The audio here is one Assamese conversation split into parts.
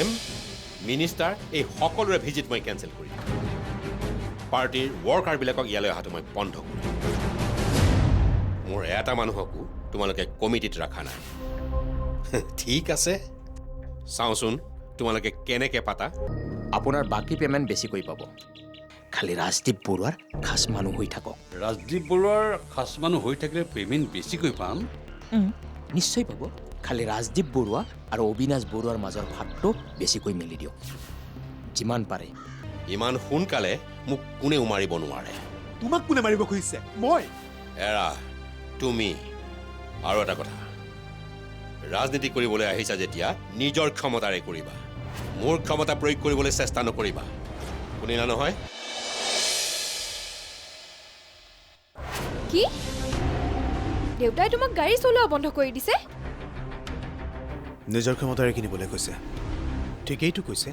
CM, মিনিষ্টাৰ এই সকলোৰে ভিজিট মই কেঞ্চেল কৰিম। পাৰ্টিৰ ৱৰ্কাৰবিলাকক ইয়ালৈ অহাটো মই বন্ধ কৰিম। মোৰ এটা মানুহকো তোমালোকে কমিটিত ৰখা নাই। ঠিক আছে, চাওঁচোন তোমালোকে কেনেকৈ পাতা। আপোনাৰ বাকী পে'মেণ্ট বেছিকৈ পাব। খালি ৰাজদীপ বৰুৱাৰ খাচ মানুহ হৈ থাকক। ৰাজদীপ বৰুৱাৰ খাচ মানুহ হৈ থাকিলে পে'মেণ্ট বেছিকৈ পাম। নিশ্চয় পাব। খালি ৰাজদীপ বৰুৱা আৰু অবিনাশ বৰুৱাৰ মাজৰ ফাটটো বেছিকৈ মেলি দিয়ক যিমান পাৰে। ইমান সোনকালে মোক কোনেও মাৰিব নোৱাৰে। তোমাক কোনে মাৰিব খুজিছে? মই এৰা তুমি। আৰু এটা কথা, ৰাজনীতি কৰিবলৈ আহিছা যেতিয়া নিজৰ ক্ষমতাৰে কৰিবা। মোৰ ক্ষমতা প্ৰয়োগ কৰিবলৈ চেষ্টা নকৰিবা। শুনিলা নহয়? কি দেউতাই তোমাক গাড়ী চলোৱা বন্ধ কৰি দিছে? নিজৰ ক্ষমতাৰে কিনিবলৈ কৈছে। ঠিকেইটো কৈছে।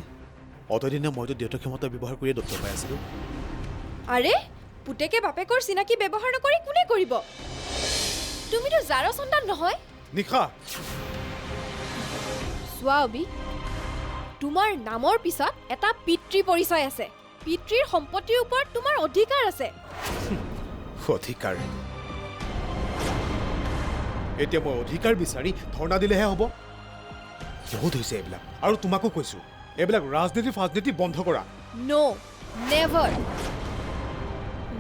অতদিনে মইতো দেউতাৰ ক্ষমতা ব্যৱহাৰ কৰিয়ে দত্ত পাই আছিলোঁ। আৰে পুতেকে বাপেকৰ চিনাকি ব্যৱহাৰ নকৰি কোনে কৰিব? তুমিতো যাৰ সন্তান নহয়। নিশা চোৱা অবি, তোমাৰ নামৰ পিছত এটা পিতৃ পৰিচয় আছে। পিতৃৰ সম্পত্তিৰ ওপৰত তোমাৰ অধিকাৰ আছে। অধিকাৰ? এতিয়া মই অধিকাৰ বিচাৰি ধৰ্ণা দিলেহে হ'ব? বহুত হৈছে এইবিলাক। আৰু তোমাকো কৈছো, এইবিলাক ৰাজনীতি বন্ধ কৰা। নো, নেভাৰ।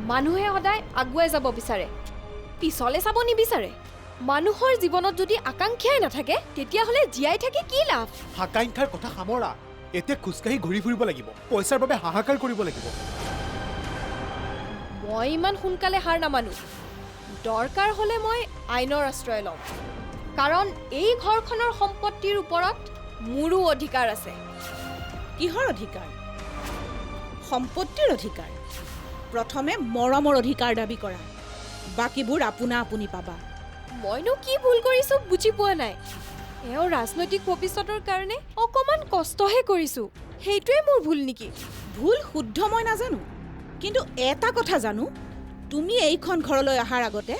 মানুহে সদায় আগুৱাই যাব বিচাৰে, পিছলে চাব নিবিচাৰে। মানুহৰ জীৱনত যদি আকাংক্ষাই নাথাকে তেতিয়াহ'লে জীয়াই থাকি কি লাভ? আকাংক্ষাৰ কথা সামৰা। এতিয়া খোজকাঢ়ি ঘূৰি ফুৰিব লাগিব, পইচাৰ বাবে হাহাকাৰ কৰিব লাগিব। মই ইমান সোনকালে হাৰ নামানো। দৰকাৰ হ'লে মই আইনৰ আশ্ৰয় ল'ম, কাৰণ এই ঘৰখনৰ সম্পত্তিৰ ওপৰত মোৰো অধিকাৰ আছে। কিহৰ অধিকাৰ? সম্পত্তিৰ অধিকাৰ? প্ৰথমে মৰমৰ অধিকাৰ দাবী কৰা, বাকীবোৰ আপোনা আপুনি পাবা। মইনো কি ভুল কৰিছো বুজি পোৱা নাই। এওঁ ৰাজনৈতিক ভৱিষ্যতৰ কাৰণে অকণমান কষ্টহে কৰিছো, সেইটোৱে মোৰ ভুল নেকি? ভুল শুদ্ধ মই নাজানো, কিন্তু এটা কথা জানো, তুমি এইখন ঘৰলৈ অহাৰ আগতে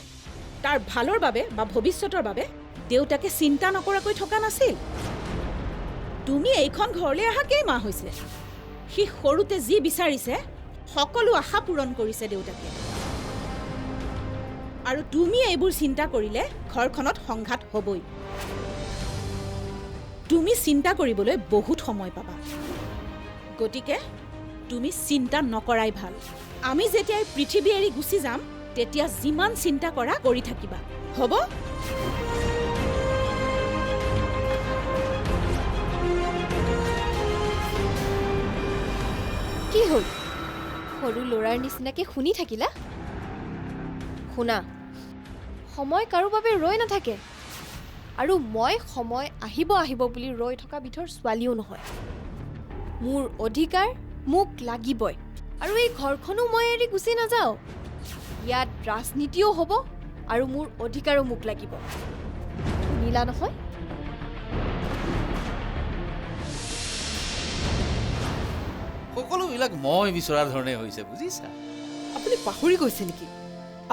তাৰ ভালৰ বাবে বা ভৱিষ্যতৰ বাবে দেউতাকে চিন্তা নকৰাকৈ থকা নাছিল। তুমি এইখন ঘৰলৈ অহা কেইমাহ হৈছে? সি সৰুতে যি বিচাৰিছে সকলো আশা পূৰণ কৰিছে দেউতাকে। আৰু তুমি এইবোৰ চিন্তা কৰিলে ঘৰখনত সংঘাত হ'বই। তুমি চিন্তা কৰিবলৈ বহুত সময় পাবা, গতিকে তুমি চিন্তা নকৰাই ভাল। আমি যেতিয়াই পৃথিৱী এৰি গুচি যাম তেতিয়া যিমান চিন্তা কৰা কৰি থাকিবা, হ'ব? কি হ'ল? সৰু ল'ৰাৰ নিচিনাকে শুনি থাকিলা? শুনা, সময় কাৰো বাবে ৰৈ নাথাকে। আৰু মই সময় আহিব বুলি ৰৈ থকা বিধৰ ছোৱালীও নহয়। মোৰ অধিকাৰ মোক লাগিবই, আৰু এই ঘৰখনো মই এৰি গুচি নাযাওঁ। ইয়াত ৰাজনীতিও হ'ব আৰু মোৰ অধিকাৰো মোক লাগিব। শুনিলা নহয়? সকলোবিলাক মই বিচৰাৰ ধৰণে হৈছে, বুজিছা? আপুনি পাহৰি গৈছে নেকি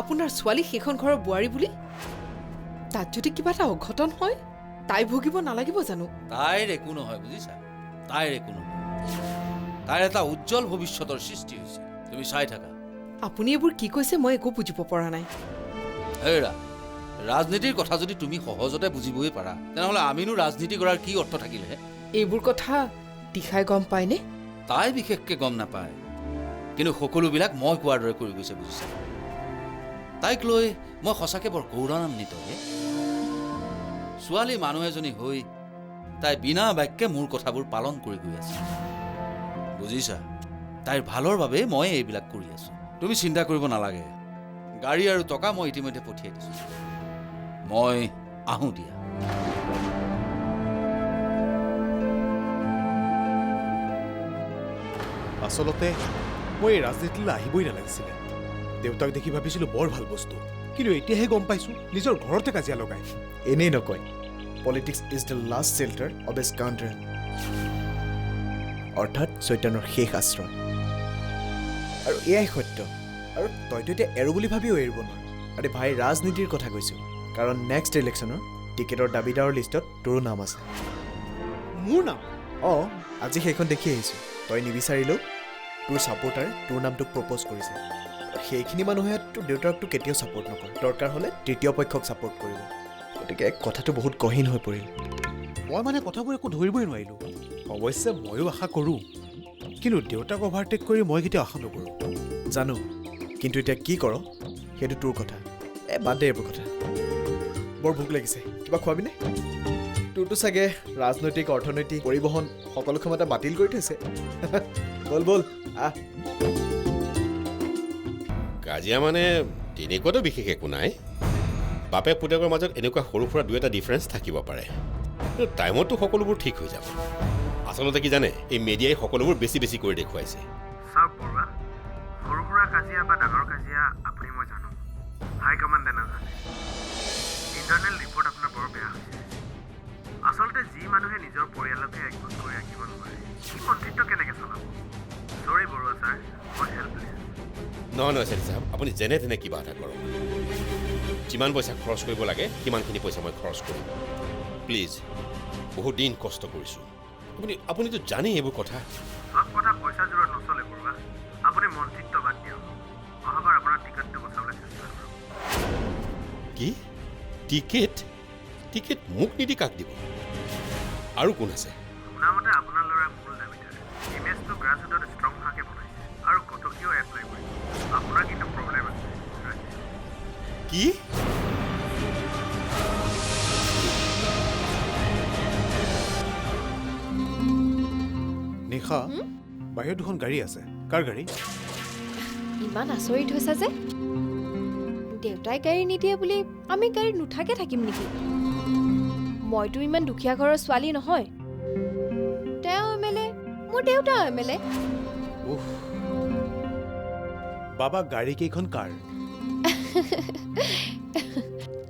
আপোনাৰ ছোৱালী সেইখন ঘৰৰ বোৱাৰী বুলি? তাত যদি কিবা এটা অঘটন হয় তাই ভুগিব নালাগিব জানো? তাইৰ একো নহয়, বুজিছা? তাইৰ একো নহয়। তাইৰ এটা উজ্জ্বল ভৱিষ্যতৰ সৃষ্টি হৈছে, তুমি চাই থাকা। আপুনি এইবোৰ কি কৈছে মই একো বুজিব পৰা নাই। হেৰা, ৰাজনীতিৰ কথা যদি তুমি সহজতে বুজিবই পাৰা তেনেহ'লে আমিনো ৰাজনীতি কৰাৰ কি অৰ্থ থাকিলে? এইবোৰ কথা দিশাই গম পায়নে? তাই বিশেষকৈ গম নাপায়, কিন্তু সকলোবিলাক মই কোৱাৰ দৰে কৰি গৈছে, বুজিছা? তাইক লৈ মই সঁচাকৈ বৰ গৌৰৱান্বিত। ছোৱালী মানুহ এজনী হৈ তাই বিনা বাক্যে মোৰ কথাবোৰ পালন কৰি গৈ আছে, বুজিছা? তাইৰ ভালৰ বাবে মই এইবিলাক কৰি আছো। তুমি চিন্তা কৰিব নালাগে। গাড়ী আৰু টকা মই ইতিমধ্যে পঠিয়াই দিছোঁ। মই আহোঁ দিয়া। আচলতে মই এই ৰাজনীতিলৈ আহিবই নালাগিছিলে। দেউতাক দেখি ভাবিছিলোঁ বৰ ভাল বস্তু, কিন্তু এতিয়াহে গম পাইছোঁ নিজৰ ঘৰতে কাজিয়া লগাই। এনেই নকয়, politics is the last shelter of a scoundrel, অৰ্থাৎ চৈতানৰ শেষ আশ্ৰয়। আৰু এয়াই সত্য। আৰু তইতো এতিয়া এৰো বুলি ভাবিও এৰিব নোৱাৰ। আৰে ভাই, ৰাজনীতিৰ কথা কৈছোঁ, কাৰণ নেক্সট ইলেকশ্যনৰ টিকেটৰ দাবীদাৰৰ লিষ্টত তোৰো নাম আছে। মোৰ নাম? অঁ আজি সেইখন দেখি আহিছোঁ তই নিবিচাৰিলেও তোৰ ছাপোৰ্টাৰে তোৰ নামটোক প্ৰপ'জ কৰিছে সেইখিনি মানুহে তোৰ দেউতাকটো কেতিয়াও ছাপোৰ্ট নকৰে দৰকাৰ হ'লে তৃতীয় পক্ষক ছাপোৰ্ট কৰিব গতিকে কথাটো বহুত গহীন হৈ পৰিল মই মানে কথাবোৰ একো ধৰিবই নোৱাৰিলোঁ অৱশ্যে ময়ো আশা কৰোঁ কিন্তু দেউতাক অভাৰটেক কৰি মই কেতিয়াও আশা নকৰোঁ জানো কিন্তু এতিয়া কি কৰ সেইটো তোৰ কথা বাদ দে এইবোৰ কথা বৰ ভোক লাগিছে কিবা খোৱাবিনে তোৰতো চাগে ৰাজনৈতিক অৰ্থনৈতিক পৰিবহণ সকলো ক্ষমতা বাতিল কৰি থৈছে বল বল আহ কাজিয়া মানে তেনেকুৱাতো বিশেষ একো নাই বাপেক পুতেকৰ মাজত এনেকুৱা সৰু সুৰা দুই এটা ডিফাৰেঞ্চ থাকিব পাৰে কিন্তু টাইমততো সকলোবোৰ ঠিক হৈ যাব আচলতে কি জানে এই মিডিয়াই সকলোবোৰ বেছি বেছি কৰি দেখুৱাইছে চাওক বৰুৱা সৰু সুৰা কাজিয়া বা ডাঙৰ কাজিয়া আপুনি মই জানো হাইকমাণ্ডে নাজানে ইণ্টাৰনেল ৰিপৰ্ট আপোনাৰ বৰ বেয়া হৈছে আচলতে যি মানুহে নিজৰ পৰিয়ালকে একগোট কৰি ৰাখিব নোৱাৰে সি মন্ত্ৰিত্ব কেনেকৈ চলাব চৰি বৰুৱা ছাৰ মই হেল্পলেছ নহয় নহয় চেৰি চাহাব আপুনি যেনে তেনে কিবা এটা কৰক যিমান পইচা খৰচ কৰিব লাগে সিমানখিনি পইচা মই খৰচ কৰিম প্লিজ বহুত দিন কষ্ট কৰিছোঁ আপুনিতো জানেই এইবোৰ কথা চব কথা পইচা জোৰত নচলে বৰুৱা আপুনি মন্ত্ৰিত্ব বাদ দিয়ক অহাবাৰ আপোনাৰ টিকটটো বচাবলৈ চেষ্টা কৰক কি টিকেট টিকেট মোক নিদি কাক দিব আৰু কোন আছে শুনামতে আপোনাৰ ল'ৰা মূল দাবীদাৰ ইমেজটো গ্ৰাছৰুটত ষ্ট্ৰং হোৱাকৈ বনাইছে আৰু কটকীয় এপ্লাই কৰিব আপোনাৰ কিন্তু প্ৰব্লেম আছে কি নিশা বাহিৰত দুখন গাড়ী আছে কাৰ গাড়ী ইমান আচৰিত হৈছা যে দেউতাই গাড়ী নিদিয়ে বুলি আমি গাড়ীত নুঠাকে থাকিম নেকি মইতো ইমান দুখীয়া ঘৰৰ ছোৱালী নহয় তেওঁ এমএলএ মোৰ দেউতাও এমএলএ বাবা গাড়ী কেইখন কাৰ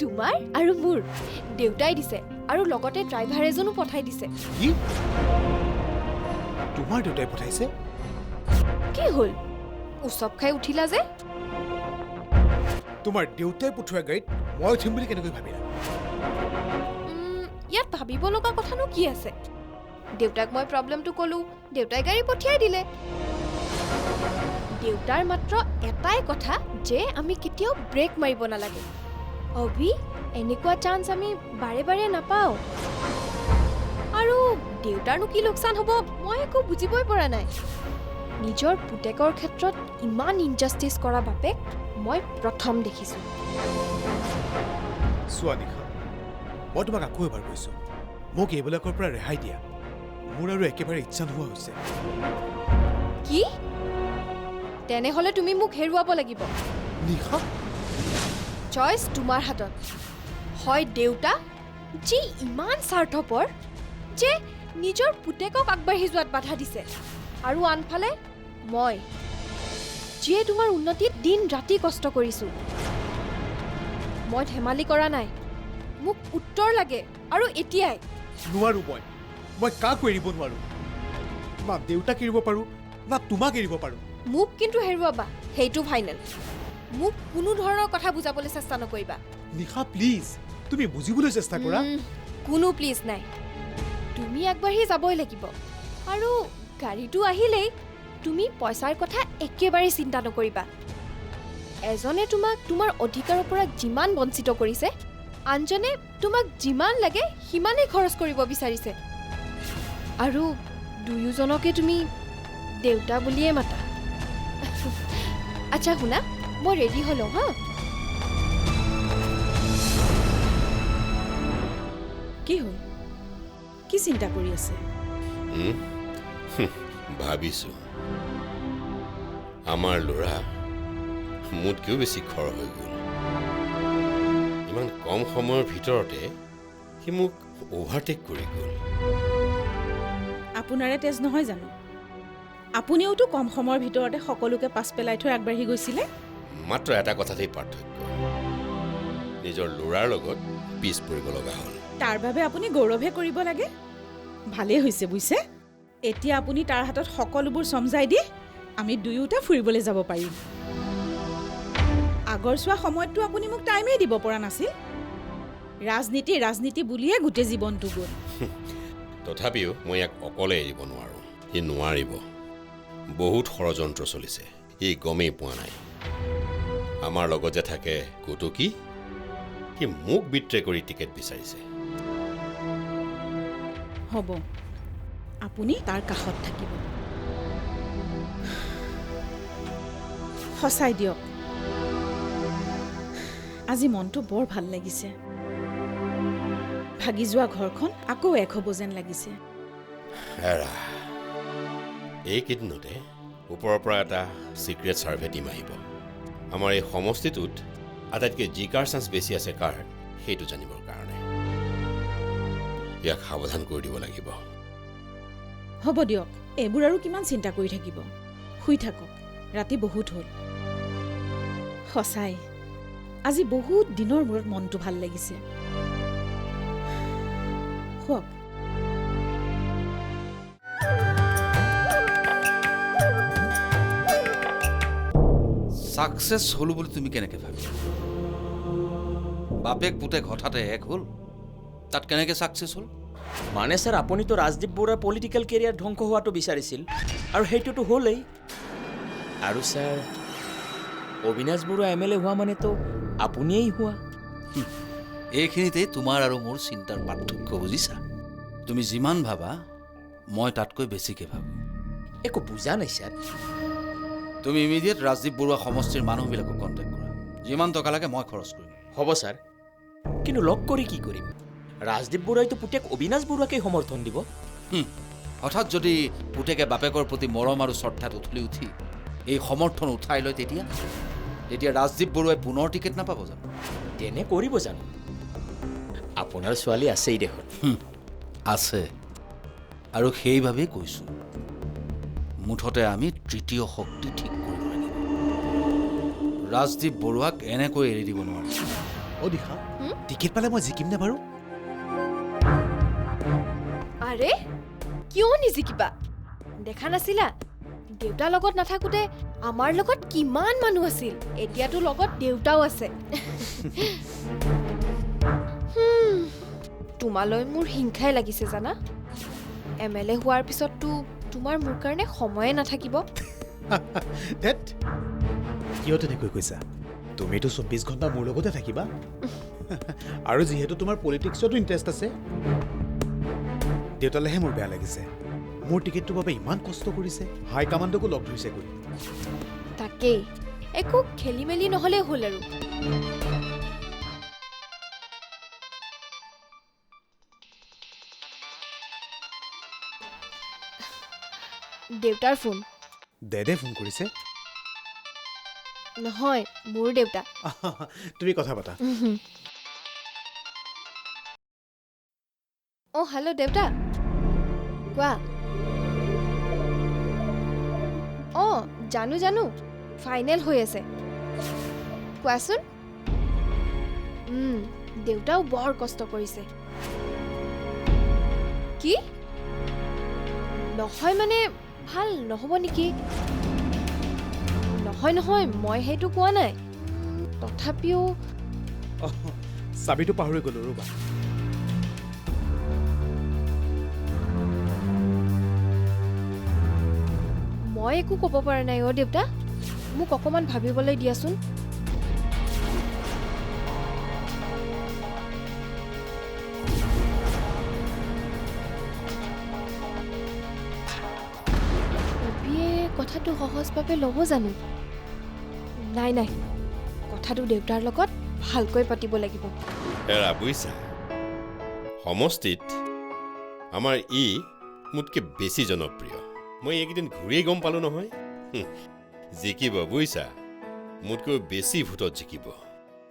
তোমাৰ আৰু মোৰ দেউতাই দিছে আৰু লগতে ড্ৰাইভাৰ এজনো পঠাই দিছে কি তোমাৰ দেউতাই পঠাইছে কি হ'ল উৎসৱ খাই উঠিলা যে তোমাৰ দেউতাই পঠোৱা গাড়ীত মই উঠিম বুলি কেনেকৈ ভাবিলা ইয়াত ভাবিব লগা কথানো কি আছে দেউতাক মই প্ৰব্লেমটো ক'লো দেউতাই গাড়ী পঠিয়াই দিলে দেউতাৰ মাত্ৰ এটাই কথা যে আমি কেতিয়াও ব্ৰেক মাৰিব নালাগে অভি এনেকুৱা চান্স আমি বাৰে বাৰে নাপাওঁ আৰু দেউতাৰনো কি লোকচান হ'ব মই একো বুজিবই পৰা নাই নিজৰ পুতেকৰ ক্ষেত্ৰত ইমান ইনজাষ্টিচ কৰা বাপেক মই প্ৰথম দেখিছোঁ চোৱা নিশা মই তোমাক আকৌ এবাৰ কৈছোঁ মোক এইবিলাকৰ পৰা ৰেহাই দিয়া মোৰ আৰু একেবাৰে ইচ্ছা নোহোৱা হৈছে কি তেনেহ'লে তুমি মোক হেৰুৱাব লাগিব নিশা চইচ তোমাৰ হাতত হয় দেউতা যি ইমান স্বাৰ্থপৰ যে নিজৰ পুতেকক আগবাঢ়ি যোৱাত বাধা দিছে আৰু আনফালে মই যিয়ে তোমাৰ উন্নতিত দিন ৰাতি কষ্ট কৰিছোঁ মই ধেমালি কৰা নাই মোক উত্তৰ লাগে আৰু এতিয়াই নোৱাৰো মই কাকো এৰিব নোৱাৰো না দেউতাক এৰিব পাৰোঁ না তোমাক এৰিব পাৰোঁ মোক কিন্তু হেৰুৱাবা সেইটো ফাইনেল মোক কোনো ধৰণৰ কথা বুজাবলৈ চেষ্টা নকৰিবা নিশা প্লিজ তুমি বুজিবলৈ চেষ্টা কৰা কোনো প্লিজ নাই তুমি আগবাঢ়ি যাবই লাগিব আৰু গাড়ীটো আহিলেই তুমি পইচাৰ কথা একেবাৰে চিন্তা নকৰিবা এজনে তোমাক তোমাৰ অধিকাৰৰ পৰা যিমান বঞ্চিত কৰিছে আনজনে তোমাক যিমান লাগে সিমানেই খৰচ কৰিব বিচাৰিছে আৰু দুয়োজনকে তুমি দেউতা বুলিয়ে মাতা আচ্ছা শুনা মই ৰেডি হলো হা কি হ'ল কি চিন্তা কৰি আছে ভাবিছোঁ আমাৰ ল'ৰা মোতকৈও বেছি খৰ হৈ গ'ল ইমান কম সময়ৰ ভিতৰতে সি মোক অভাৰটেক কৰি গ'ল আপোনাৰে তেজ নহয় জানো আপুনিওতো কম সময়ৰ ভিতৰতে সকলোকে পাছ পেলাই থৈ আগবাঢ়ি গৈছিলে মাত্ৰ এটা কথাতেই পাৰ্থক্য নিজৰ ল'ৰাৰ লগত পিছ পৰিব লগা হ'ল তাৰ বাবে আপুনি গৌৰৱহে কৰিব লাগে ভালেই হৈছে বুজিছে এতিয়া আপুনি তাৰ হাতত সকলোবোৰ সমজাই দি আমি দুয়োটা ফুৰিবলৈ যাব পাৰিম আগৰ চোৱা সময়ততো আপুনি মোক টাইমেই দিব পৰা নাছিল ৰাজনীতি বুলিয়ে গোটেই জীৱনটো গ'ল তথাপিও মই ইয়াক অকলে এৰিব নোৱাৰোঁ। সি নোৱাৰিব। বহুত ষড়যন্ত্ৰ চলিছে, সি গমেই পোৱা নাই। আমাৰ লগত যে থাকে কুটুকী, সি মোক বিট্ৰে কৰি টিকেট বিচাৰিছে। হ'ব, আপুনি তাৰ কাষত থাকিব। সঁচাই দিয়ক, আজি মনটো বৰ ভাল লাগিছে। ভাগি যোৱা ঘৰখন আকৌ এক হ'ব যেন লাগিছে। এৰা, এইকেইদিনতে ওপৰৰ পৰা এটা ছিক্ৰেট ছাৰ্ভে টিম আহিব। আমাৰ এই সমষ্টিটোত আটাইতকৈ জিকাৰ চান্স বেছি আছে কাৰ, সেইটো জানিবৰ কাৰণে। ইয়াক সাৱধান কৰি দিব লাগিব। হ'ব দিয়ক, এইবোৰ আৰু কিমান চিন্তা কৰি থাকিব। শুই থাকক, ৰাতি বহুত হ'ল। সঁচাই আজি বহুত দিনৰ মূৰত মনটো ভাল লাগিছে। শুৱক। ছাকচেছ হ'লো বুলি তুমি কেনেকৈ ভাবিলা? বাপেক পুতেক হঠাতে এক হ'ল, তাত কেনেকৈ ছাকচেছ হ'ল? মানে ছাৰ, আপুনিতো ৰাজদীপ বৰুৱাৰ পলিটিকেল কেৰিয়াৰ ধ্বংস হোৱাটো বিচাৰিছিল, আৰু সেইটোতো হ'লেই। আৰু ছাৰ, অবিনাশ বৰুৱা MLA হোৱা মানেতো আপুনিয়েই হোৱা। এইখিনিতেই তোমাৰ আৰু মোৰ চিন্তাৰ পাৰ্থক্য, বুজিছা? তুমি যিমান ভাবা মই তাতকৈ বেছিকৈ ভাবোঁ। একো বুজা নাই ছাৰ। তুমি ইমিডিয়েট ৰাজদীপ বৰুৱা সমষ্টিৰ মানুহবিলাকক কণ্টেক্ট কৰা। যিমান টকা লাগে মই খৰচ কৰিম। হ'ব ছাৰ, কিন্তু লগ কৰি কি কৰিম? ৰাজদীপ বৰুৱাইতো পুতেক অবিনাশ বৰুৱাকেই সমৰ্থন দিব। হঠাৎ যদি পুতেকে বাপেকৰ প্ৰতি মৰম আৰু শ্ৰদ্ধাত উঠলি উঠি এই সমৰ্থন উঠাই লয়, তেতিয়া ৰাজদীপ বৰুৱাই পুনৰ টিকেট নাপাব জানো? তেনে কৰিব জানো? আপোনাৰ ছোৱালী আছেই দেখোন। আছে, আৰু সেইবাবেই কৈছোঁ, মুঠতে আমি তৃতীয় শক্তি ঠিক কৰিব লাগিব। ৰাজদীপ বৰুৱাক এনেকৈ এৰি দিব নোৱাৰোঁ। অ' দিশা, টিকেট পালে মই জিকিম নে বাৰু? আৰে কিয় নিজিকিবা? দেখা নাছিলা দেউতাৰ লগত নাথাকোঁতে আমাৰ লগত কিমান মানুহ আছিল? এতিয়াতো লগত দেউতাও আছে। তোমালৈ মোৰ হিংসাই লাগিছে জানা। MLA হোৱাৰ পিছততো তোমাৰ মোৰ কাৰণে সময়ে নাথাকিব। ধেৎ, কিয় তেনেকৈ কৈছা? তুমিতো 24 ঘণ্টা মোৰ লগতে থাকিবা। আৰু যিহেতু তোমাৰ পলিটিক্সতো ইণ্টাৰেষ্ট আছে। দেউতালেহে মোৰ বেয়া লাগিছে। মোৰ টিকেটটোৰ বাবে ইমান কষ্ট কৰিছে, হাই কামাণ্ডকো লগ ধৰিছে গৈ। তাকেই, একো খেলি মেলি নহ'লে হ'ল আৰু। দেউতাৰ ফোন। দেদে ফোন কৰিছে? নহয়, মোৰ দেউতা। তুমি কথা পাতা। অ' হেল্ল' দেউতা, কোৱা। অঁ জানো, ফাইনেল হৈ আছে। কোৱাচোন। দেউতাও বৰ কষ্ট কৰিছে। কি? নহয় মানে ভাল নহ'ব নেকি? নহয়, মই সেইটো কোৱা নাই। তথাপিও চাবিটো পাহৰি গ'লো, ৰ'বা। মই একো ক'ব পৰা নাই অ' দেউতা, মোক অকণমান ভাবিবলৈ দিয়াচোন। অবিয়ে কথাটো সহজভাৱে ল'ব জানো? নাই, কথাটো দেউতাৰ লগত ভালকৈ পাতিব লাগিব। এৰা, বুজিছা, সমষ্টিত আমাৰ মোতকৈ বেছি জনপ্ৰিয়। মই এইকেইদিন ঘূৰিয়েই গম পালোঁ নহয়। জিকিব, বুজিছা, মোতকৈ বেছি ভোটত জিকিব।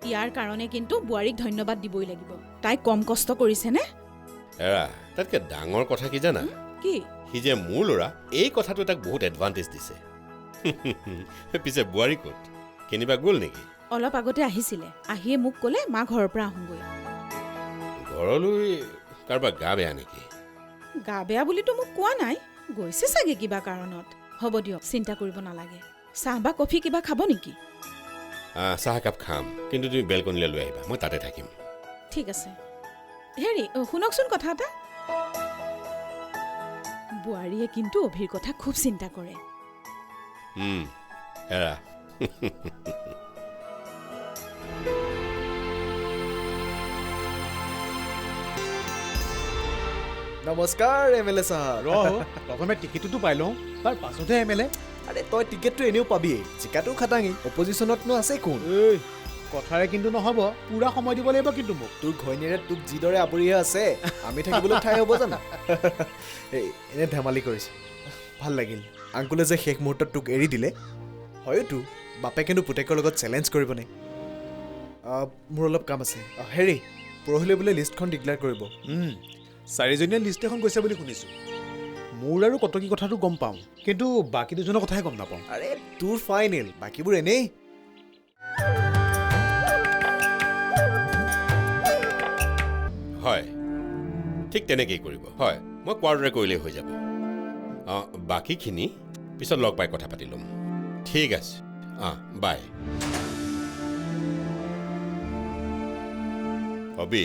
ইয়াৰ কাৰণে কিন্তু বোৱাৰীক ধন্যবাদ দিবই লাগিব। তাই কম কষ্ট কৰিছেনে? এৰা, তাতকৈ ডাঙৰ কথা কি জানা? কি? সি যে মোৰ ল'ৰা, এই কথাটো তাক বহুত এডভান্টেজ দিছে। পিছে বোৱাৰী ক'ত? কেনিবা গ'ল নেকি? অলপ আগতে আহিছিলে, আহিয়ে মোক ক'লে মা ঘৰৰ পৰা আহোঁগৈ। ঘৰলৈ কাৰোবাৰ গা বেয়া নেকি? গা বেয়া বুলিতো মোক কোৱা নাই, গৈছে চাগে কিবা কাৰণত। হ'ব দিয়ক, চিন্তা কৰিব নালাগে। চাহ বা কফি কিবা খাব নেকি? চাহ একাপ খাম, কিন্তু তুমি বেলকনিলৈ লৈ আহিবা, মই তাতে থাকিম। ঠিক আছে। হেৰি শুনকচোন কথা এটা। বোৱাৰীয়ে কিন্তু অভিৰ কথা খুব চিন্তা কৰে। এৰা নমস্কাৰ MLA ছাৰ। প্ৰথমে টিকেটটোতো পাই লওঁ, তাৰ পাছতহে MLA। আৰে তই টিকেটটো এনেও পাবিয়েই, জিকাটো খাটাঙি, অপজিশ্যনতনো আছে কোন? এই কথাৰে কিন্তু নহ'ব, পূৰা সময় দিব লাগিব কিন্তু মোক। তোৰ ঘৈণীয়েৰে তোক যিদৰে আপুৰিহে আছে, আমি থাকিবলৈ ঠাই হ'ব জানো? এই এনে ধেমালি কৰিছে, ভাল লাগিল। আংকুলে যে শেষ মুহূৰ্তত তোক এৰি দিলে, হয়তো বাপেকেনো পুতেকৰ লগত চেলেঞ্জ কৰিবনে? মোৰ অলপ কাম আছে। হেৰি, পৰহিলৈ বোলে লিষ্টখন ডিক্লেয়াৰ কৰিব। 4জনীয়া লিষ্ট এখন গৈছে বুলি শুনিছোঁ। মোৰ আৰু কটকী কথাটো গম পাওঁ, কিন্তু বাকী দুজনৰ কথাহে গম নাপাওঁ। আৰে তোৰ ফাইনেল, বাকীবোৰ এনেই। হয়, ঠিক তেনেকেই কৰিব। হয়, মই কোৱাৰ দৰে কৰিলেই হৈ যাব। বাকীখিনি পিছত লগ পাই কথা পাতি ল'ম। ঠিক আছে, বাই। অবি,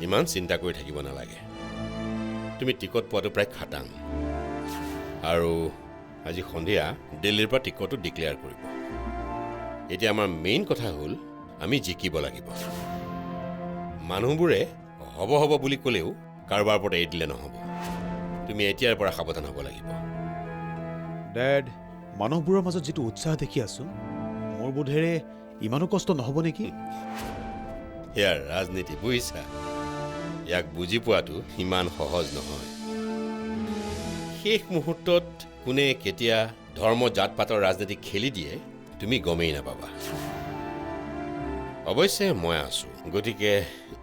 ইমান চিন্তা কৰি থাকিব নালাগে। তুমি টিকট পোৱাটো প্ৰায় খাটাং, আৰু আজি সন্ধিয়া দিল্লীৰ পৰা টিকটটো ডিক্লেয়াৰ কৰিব। এতিয়া আমাৰ মেইন কথা হ'ল আমি জিকিব লাগিব। মানুহবোৰে হ'ব হ'ব বুলি ক'লেও কাৰোবাৰ ওপৰত এৰি দিলে নহ'ব। তুমি এতিয়াৰ পৰা সাৱধান হ'ব লাগিব। ডেড, মানুহবোৰৰ মাজত যিটো উৎসাহ দেখি আছোঁ, মোৰ বোধেৰে ইমানো কষ্ট নহ'ব নেকি? সেয়া ৰাজনীতি, বুজিছা? ইয়াক বুজি পোৱাটো ইমান সহজ নহয়। শেষ মুহূৰ্তত কোনে কেতিয়া ধৰ্ম জাত পাতৰ ৰাজনীতি খেলি দিয়ে তুমি গমেই নাপাবা। অৱশ্যে মই আছোঁ, গতিকে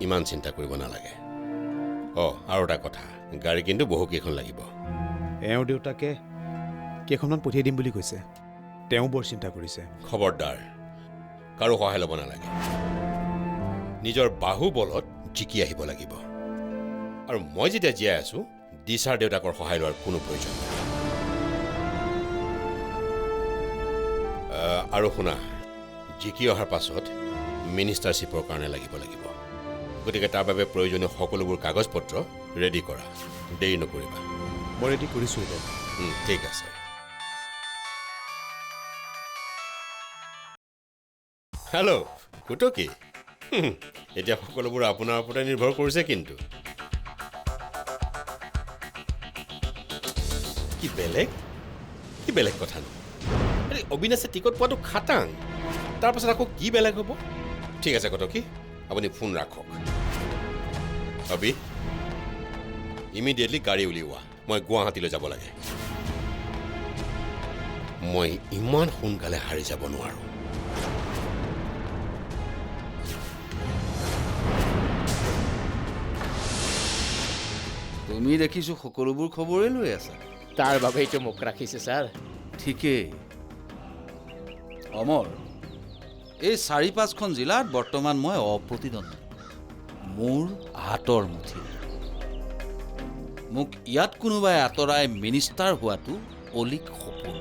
ইমান চিন্তা কৰিব নালাগে। আৰু এটা কথা, গাড়ী কিন্তু বহুকেইখন লাগিব। এওঁৰ দেউতাকে কেইখনমান পঠিয়াই দিম বুলি কৈছে। তেওঁ বৰ চিন্তা কৰিছে। খবৰদাৰ, কাৰো সহায় ল'ব নালাগে। নিজৰ বাহু বলত জিকি আহিব লাগিব। আৰু মই যেতিয়া জীয়াই আছোঁ, দিশাৰ দেউতাকৰ সহায় লোৱাৰ কোনো প্ৰয়োজন নাই। আৰু শুনা, জিকি অহাৰ পাছত মিনিষ্টাৰশ্বিপৰ কাৰণে লাগিব। গতিকে তাৰ বাবে প্ৰয়োজনীয় সকলোবোৰ কাগজ পত্ৰ ৰেডি কৰা, দেৰি নকৰিবা। মই ৰেডি কৰিছোঁ এতিয়া। ঠিক আছে। হেল্ল' কুটকি, এতিয়া সকলোবোৰ আপোনাৰ ওপৰতে নিৰ্ভৰ কৰিছে। কিন্তু কি বেলেগ কথা ন? অবিনাশে টিকট পোৱাটো খাটাং, তাৰপাছত আকৌ কি বেলেগ হ'ব? ঠিক আছে কুটকি, আপুনি ফোন ৰাখক। অবি, ইমিডিয়েটলি গাড়ী উলিওৱা, মই গুৱাহাটীলৈ যাব লাগে। মই ইমান সোনকালে হাৰি যাব নোৱাৰোঁ। তুমি দেখিছোঁ সকলোবোৰ খবৰেই লৈ আছা। তাৰ বাবেইতো মোক ৰাখিছে ছাৰ। ঠিকেই। অমৰ, এই 4-5খন জিলাত বৰ্তমান মই অপ্ৰতিদ্বন্দ্বী। মোৰ হাতৰ মুঠি। মোক ইয়াত কোনোবাই আঁতৰাই মিনিষ্টাৰ হোৱাটো অলিক সপোন।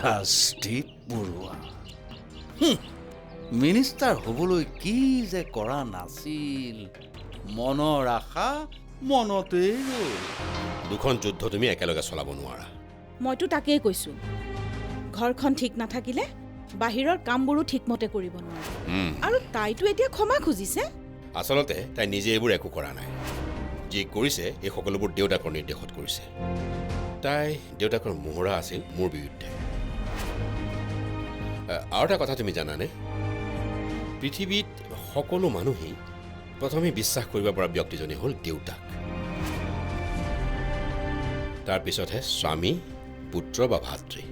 ৰাজদীপ বৰুৱা মিনিষ্টাৰ হ'বলৈ কি যে কৰা নাছিল, মনৰ আশা মনতেই ৰ'ল। দুখন যুদ্ধ তুমি একেলগে চলাব নোৱাৰা। মইতো তাকেই কৈছোঁ, ঘৰখন ঠিক নাথাকিলে বাহিৰৰ কামবোৰো ঠিকমতে কৰিব নোৱাৰে। আৰু তাইতো এতিয়া ক্ষমা খুজিছে। আচলতে তাই নিজে এইবোৰ একো কৰা নাই। যি কৰিছে এই সকলোবোৰ দেউতাকৰ নিৰ্দেশত কৰিছে। তাই দেউতাকৰ মোহৰা আছিল মোৰ বিৰুদ্ধে। আৰু এটা কথা তুমি জানানে, পৃথিৱীত সকলো মানুহেই প্ৰথমে বিশ্বাস কৰিব পৰা ব্যক্তিজনেই হ'ল দেউতাক, তাৰপিছতহে স্বামী, পুত্ৰ বা ভাতৃ।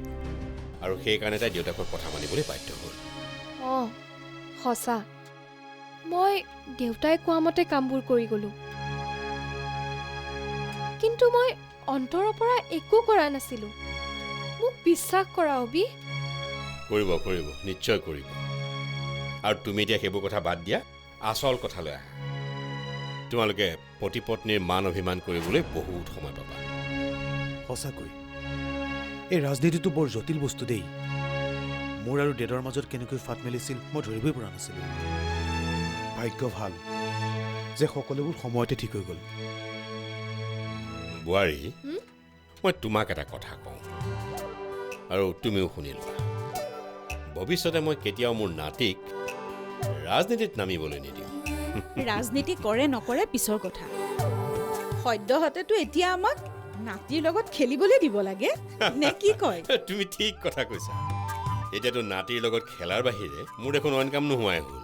আৰু সেইকাৰণে তাই দেউতাকৰ কথা মানিবলৈ বাধ্য হ'ল। সঁচা, মই দেউতাই কোৱা মতে কামবোৰ কৰি গ'লোঁ, কিন্তু মই অন্তৰৰ পৰা একো কৰা নাছিলোঁ। মোক বিশ্বাস কৰা অবি। কৰিব, নিশ্চয় কৰিব। আৰু তুমি এতিয়া সেইবোৰ কথা বাদ দিয়া, আচল কথালৈ আহা। তোমালোকে পতি পত্নীৰ মান অভিমান কৰিবলৈ বহুত সময় পাবা। সঁচাকৈ এই ৰাজনীতিটো বৰ জটিল বস্তু দেই। মোৰ আৰু ডেডৰ মাজত কেনেকৈ ফাট মেলিছিল মই ধৰিবই পৰা নাছিলোঁ। ভাগ্য ভাল যে সকলোবোৰ সময়তে ঠিক হৈ গ'ল। বোৱাৰী মই তোমাক এটা কথা কওঁ আৰু তুমিও শুনি লোৱা ভৱিষ্যতে মই কেতিয়াও মোৰ নাতিক ৰাজনীতিত নামিবলৈ নিদিওঁ ৰাজনীতি কৰে নকৰে পিছৰ কথা সদ্যহতেতো এতিয়া আমাক নাতিৰ লগত খেলিবলৈ দিব লাগে নে কি কয় তুমি ঠিক কথা কৈছা এতিয়াতো নাতিৰ লগত খেলাৰ বাহিৰে মোৰ দেখোন অইন কাম নোহোৱাই হ'ল